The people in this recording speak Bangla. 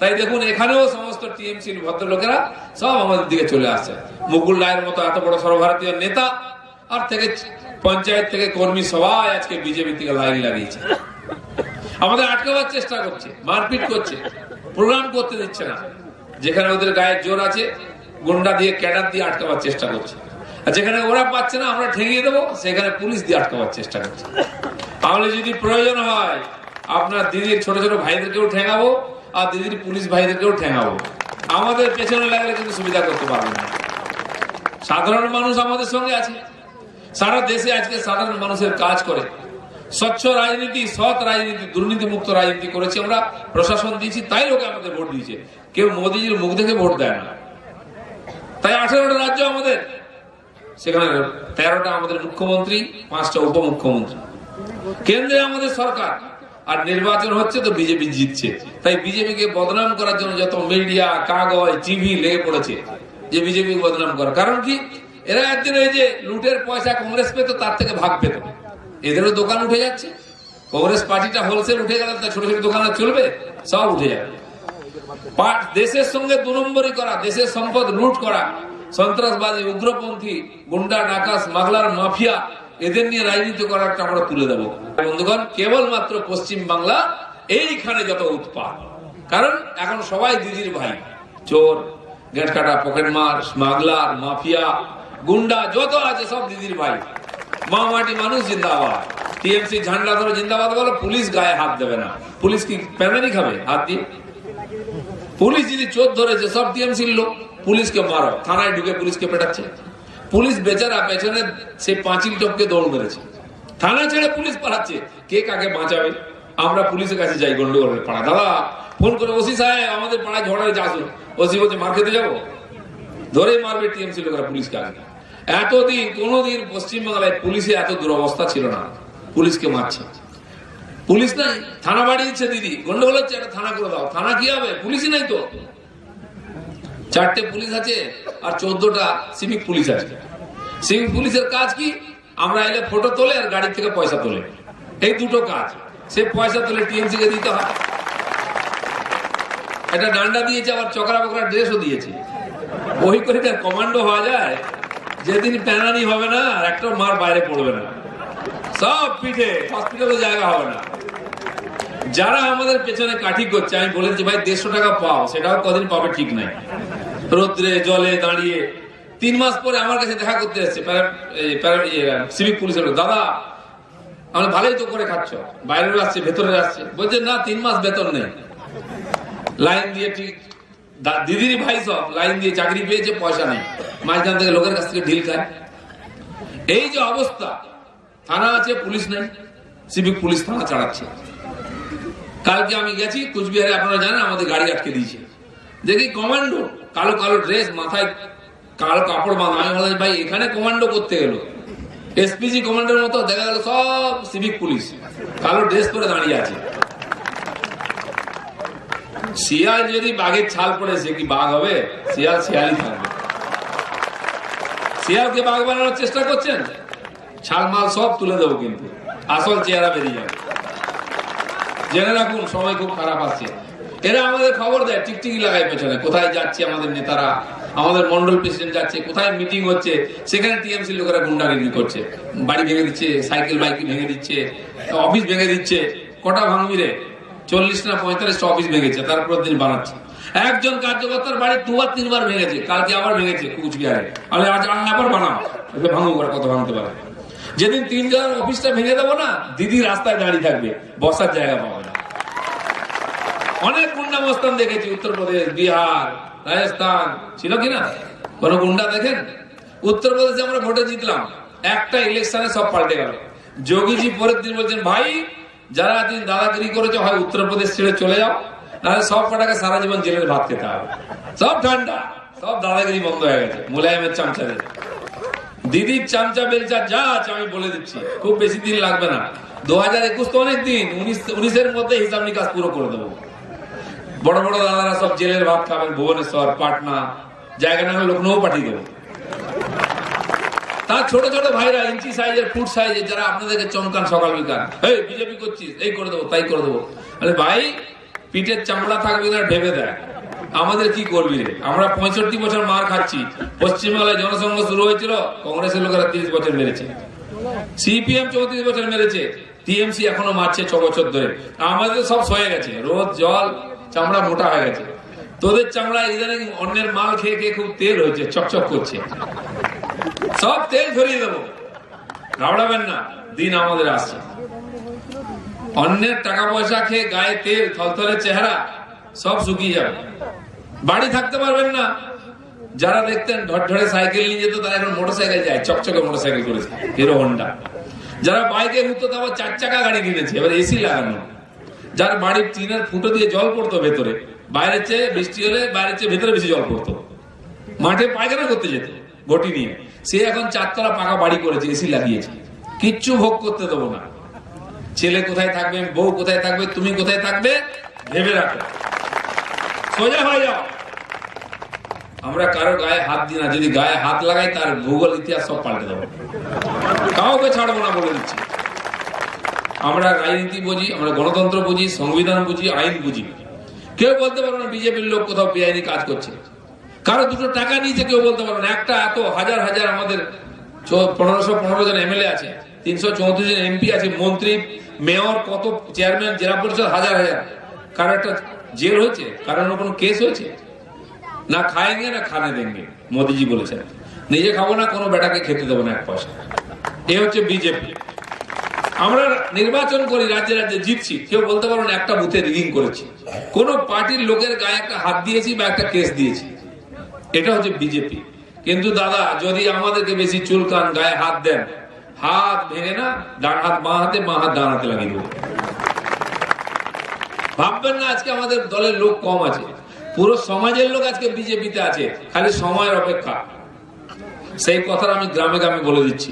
তাই দেখুন এখানেও সমস্ত টিএমসির ভদ্রলোকেরা সব আমাদের দিকে চলে আসছে। মুকুল রায়ের মতো এত বড় সর্বভারতীয় নেতা আর থেকে পঞ্চায়েত থেকে কর্মী সবাই আজকে বিজেপি থেকে লাইন লাগিয়েছে, আমাদের আটকাবার চেষ্টা করছে, মারপিট করছে, প্রোগ্রাম করতে দিচ্ছে না। যেখানে ওদের গায়ের জোর আছে গুন্ডা দিয়ে ক্যাডার দিয়ে আটকাবার চেষ্টা করছে, আর যেখানে ওরা পাচ্ছে না আমরা ঠেঙিয়ে দেবো সেখানে পুলিশ দিয়ে আটকাবার চেষ্টা করছে। তাহলে যদি প্রয়োজন হয় আপনার দিদির ছোট ছোট ভাইদেরকেও ঠেঙাবো আর দিদির পুলিশ ভাইদেরকেও ঠেঙাবো, আমাদের পেছনে লাগলে কিন্তু সুবিধা করতে পারবেন না। সাধারণ মানুষ আমাদের সঙ্গে আছে, সারা দেশে আজকে সাধারণ মানুষের কাজ করে, স্বচ্ছ রাজনীতি, সৎ রাজনীতি, দুর্নীতি মুক্ত রাজনীতি করেছি আমরা, প্রশাসন দিয়েছি, তাই লোকে আমাদের ভোট দিয়েছে। কেউ মোদীজির মুখ দেখে ভোট দেয় না। তাই 18টা রাজ্য আমাদের, সেখানে 13টা আমাদের মুখ্যমন্ত্রী, 5টা উপমুখ্যমন্ত্রী, কেন্দ্রে আমাদের সরকার, আর নির্বাচন হচ্ছে তো বিজেপি জিতছে। তাই বিজেপিকে বদনাম করার জন্য যত মিডিয়া, কাগজ, টিভি লেগে পড়েছে যে বিজেপি বদনাম করা। কারণ কি, এরা একদিন এই যে লুটের পয়সা কংগ্রেস পেত তার থেকে ভাগ পেত, এদেরও দোকান উঠে যাচ্ছে। কংগ্রেস পার্টিটা হোলসেল উঠে গেল, ছোট ছোট দোকান চলবে, সব উঠে যাবে। দেশের সঙ্গে 2 নম্বরই করা, দেশের সম্পদ লুট করা, সন্ত্রাসবাদী, উগ্রপন্থী, গুন্ডা, ডাকাত, স্মাগলার, মাফিয়া, এদের নিয়ে রাজনীতি করাটা আমরা তুলে দেবো। বন্ধুগণ, কেবলমাত্র পশ্চিম বাংলা এইখানে যত উৎপাত, কারণ এখন সবাই দিদির ভাই, চোর, গেট কাটা, পকেট মার, স্মাগলার, মাফিয়া, গুন্ডা যত আছে সব দিদির ভাই। মামাটি মানুষ জিন্দাবাদ, টিএমসি ঝান্ডা ধরে জিন্দাবাদ বলো, পুলিশ গায়ে হাত দেবে না। পুলিশ কি প্যানারি খাবে হাত দিয়ে? পুলিশ যদি চোর ধরেছে সব টিএমসির লোক, পুলিশকে মারো, থানায় ঢুকে পুলিশকে পেটাচ্ছে। পুলিশ বেচারা পেছনে সেই পাঁচিল টপকে দৌড় মেরেছে, থানা ছেড়ে পুলিশ পালাচ্ছে, কে কাকে বাঁচাবে? আমরা পুলিশের কাছে যাই গন্ডগোলের পাড়া, দাদা ফোন করে ওসি সাহেব আমাদের পাড়ায় ঝড় হয়েছে আসুন। ওসি বলছে মার খেতে যাবো, ধরে মারবে টিএমসি লোকেরা পুলিশকে। আগে এতদিন কোনোদিন পশ্চিমবাংলায় পুলিশে এত দুরবস্থা ছিল না, পুলিশকে মারছে। পুলিশ নাই, থানা বাড়ি দিচ্ছে, দিদি গন্ডগোল হচ্ছে একটা থানা করে দাও। থানা কি হবে? পুলিশই নাই তো। 4টে পুলিশ আছে আর 14টা সিভিক পুলিশ আছে। সিভিক পুলিশের কাজ কি? আমরা এলে ফটো তোলে আর গাড়ি থেকে পয়সা তোলে, এই দুটো কাজ। সে পয়সা তোলে টিএমসি কে দিতে হয়। একটা ডান্ডা দিয়েছে, আবার চকরা বকরা ড্রেসও দিয়েছে। ওই করে কমান্ডো হওয়া যায়, যেদিন প্যানানি হবে না আর একটা মার বাইরে পড়বে না, সব পিঠে, হসপিটালে জায়গা হবে না। যারা আমাদের পেছনে কাঠি করছে, আমি বলেছি ভাই 150 টাকা পাও, সেটাও কদিন পাবে ঠিক নাই। রোদ্রে জলে দাঁড়িয়ে 3 মাস পরে আমার কাছে দেখা করতে এসছে সিভিক পুলিশের, দাদা আমরা ভালোই তো করে খাচ্ছ, বাইরেও আসছে ভেতরে আসছে, বলছে না 3 মাস বেতন নেই। লাইন দিয়ে, ঠিক দিদির ভাই সব লাইন দিয়ে চাকরি পেয়েছে, পয়সা নেই, মাঝখান থেকে লোকের কাছ থেকে ঢিল খায়। এই যে অবস্থা, থানা আছে পুলিশ নেই, সিভিক পুলিশ থানা চালাচ্ছে। কালকে আমি গেছি কুচবিহারে, আপনারা জানেন আমাদের গাড়ি আটকে দিয়েছে, দেখি কমান্ডো, কালো কালো ড্রেস, মাথায় কালো কাপড় বাঁধা। আমি বললাম ভাই এখানে কমান্ডো করতে গেল, এসপিজি কমান্ডোর মতো, দেখা গেল সব সিভিক পুলিশ কালো ড্রেস পরে দাঁড়িয়ে আছে। শিয়াল যদি বাঘের ছাল পড়ে, সে কি বাঘ হবে? শিয়াল শিয়ালই থাকবে। শিয়ালকে বাঘ বানানোর চেষ্টা করছেন, ছাল মাল সব তুলে দেবো, কিন্তু আসল চেহারা বেরিয়ে যাবে। জেনে রাখুন, সময় খুব খারাপ আসছে। এরা আমাদের খবর দেয়, টিকটিকি লাগায় পেছনে, কোথায় যাচ্ছে আমাদের নেতারা, আমাদের মন্ডল প্রেসিডেন্ট যাচ্ছে, কোথায় মিটিং হচ্ছে, সেখানে টিএমসি লোকেরা গুন্ডাগিরি করছে, বাড়ি ভেঙে দিচ্ছে, সাইকেল বাইক ভেঙে দিচ্ছে, অফিস ভেঙে দিচ্ছে। কটা ভাঙবি রে? 40 না 45টা অফিস ভেঙেছে, তারপর দিন বানাচ্ছে। একজন কার্যকর্তার বাড়ি 2-3বার ভেঙেছে, কালকে আবার ভেঙেছে কুচবিহারে। আজ আবার বানাও, ভাঙুক, কত ভাঙতে পারে। যেদিন 3 জনের অফিসটা ভেঙে দেবো না, দিদি রাস্তায় দাঁড়িয়ে থাকবে, বসার জায়গা পাবে না। অনেক গুন্ডা মস্তান দেখেছি, উত্তরপ্রদেশ, বিহার, রাজস্থান, ছিল কিনা কোন গুন্ডা দেখেন? উত্তরপ্রদেশে আমরা ভোটে জিতলাম, একটা ইলেকশনে সব পাল্টে গেল। যোগীজি পরের দিন বলছেন, ভাই যারা দিন দাদাগিরি করেছে, হয় উত্তরপ্রদেশ ছেড়ে চলে যাও, নাহলে সব কটাকে সারা জীবন জেলের ভাত খেতে হবে। সব ঠান্ডা, সব দাদাগিরি বন্ধ হয়ে গেছে। মুলায়মের চামচাদের, দিদির চামচা বেলচা যা আছে আমি বলে দিচ্ছি, খুব বেশি দিন লাগবে না। 2021 তো অনেক দিন, 19-এর মধ্যে হিসাব নিকাশ পুরো করে দেবো। বড় বড় দাদারা সব জেলের ভাত খাবেন, ভুবনেশ্বর, পাটনা, জায়গা না হলে লখনৌ পাঠিয়ে দেবো। তার ছোট ছোট ভাইরা ইঞ্চি সাইজের, ফুট সাইজের, যারা আপনাদেরকে চমকান সকাল বিকাল, এই বিজেপি করছিস, এই করে দেবো, তাই করে দেবো। আরে ভাই পিঠের চামড়া থাকবে না ভেবে দেয় আমাদের কি করবি রে। আমরা 65 বছর মার খাচ্ছি। পশ্চিমবাংলায় জনসংঘ শুরু হয়েছিল, কংগ্রেসের লোকেরা 30 বছর মেরেছে, সিপিএম 34 বছর মেরেছে, টিএমসি এখনো মারছে 6 বছর ধরে। আমাদের সব সয়ে গেছে, রোদ জল চামড়া মোটা হয়ে গেছে। তোদের চামড়া ইদানিং অন্যের মাল খেয়ে খেয়ে খুব তেল হয়েছে, চকচক করছে। সব তেল ধরিয়ে দেবো, ঘাবড়াবেন না, দিন আমাদের আসছে। অন্যের টাকা পয়সা খেয়ে গায়ে তেল, থলথলে চেহারা সব শুকিয়ে যাবে, বাড়ি থাকতে পারবেন না। যারা দেখতেন ঢড়ঢড়ে সাইকেল নিয়ে যেত, তারা এখন মোটরসাইকেল যায়, চকচকে মোটরসাইকেল করেছে, হিরো হন্ডা। যারা বাইকে ঘুরতো, তারপর 4 চাকা গাড়ি কিনেছে, এবার এসি লাগানো। যার বাড়ির টিনের ফুটো দিয়ে জল পড়তো ভেতরে, বাইরের চেয়ে বৃষ্টি হলে বাইরের চেয়ে ভেতরে বেশি জল পড়তো, মাঠে পায়খানা করতে যেত ঘটি নিয়ে, সে এখন 4 তলা পাকা বাড়ি করেছে, এসি লাগিয়েছে। কিচ্ছু ভোগ করতে দেবো না। ছেলে কোথায় থাকবে, বউ কোথায় থাকবে, তুমি কোথায় থাকবে ভেবে রাখো, সোজা হয়ে যাও। আমরা কারো গায়ে হাত দিই না, যদি গায়ে হাত লাগাই তার ভূগোল ইতিহাস সব পাল্টে দেবো, কাউকে ছাড়বো না বলে দিচ্ছি। আমরা রাজনীতি বুঝি, আমরা গণতন্ত্র বুঝি, সংবিধান বুঝি, আইন বুঝি। কেউ বলতে পারবো না বিজেপির লোক কোথাও বেআইনি কাজ করছে, কারো 2 টাকা নিয়েছে কেউ বলতে পারবো না। একটা এত হাজার হাজার আমাদের 1515 জন এমএলএ আছে, 334 জন এমপি আছে, মন্ত্রী, মেয়র, কত চেয়ারম্যান, জেলা পরিষদ, হাজার হাজার। কারো একটা জেল হয়েছে, কারোর কোনো কেস হয়েছে না? খায়েঙ্গে না খানে দেঙ্গে, মোদিজি বলেছেন। নিজে খাবো না, কোনো বেটাকে খেতে দেবো না 1 পয়সা। এ হচ্ছে বিজেপি। আমরা নির্বাচন করি, রাজ্যে রাজ্যে জিতছি, কেউ বলতে পারবো না একটা বুথে রিগিং করেছি, কোন পার্টির লোকের গায়ে একটা হাত দিয়েছি বা একটা কেস দিয়েছি। এটা হচ্ছে বিজেপি। কিন্তু দাদা, যদি আমাদেরকে বেশি চুলকান, গায়ে হাত দেন, হাত ভেঙে না, ডান হাত বাঁ হাতে, বাঁ হাত ডান হাতে লাগিয়ে দেবো। ভাববেন না আজকে আমাদের দলের লোক কম আছে, পুরো সমাজের লোক আজকে বিজেপিতে আছে, খালি সময়ের অপেক্ষা। সেই কথাটা আমি গ্রামে গ্রামে বলে দিচ্ছি।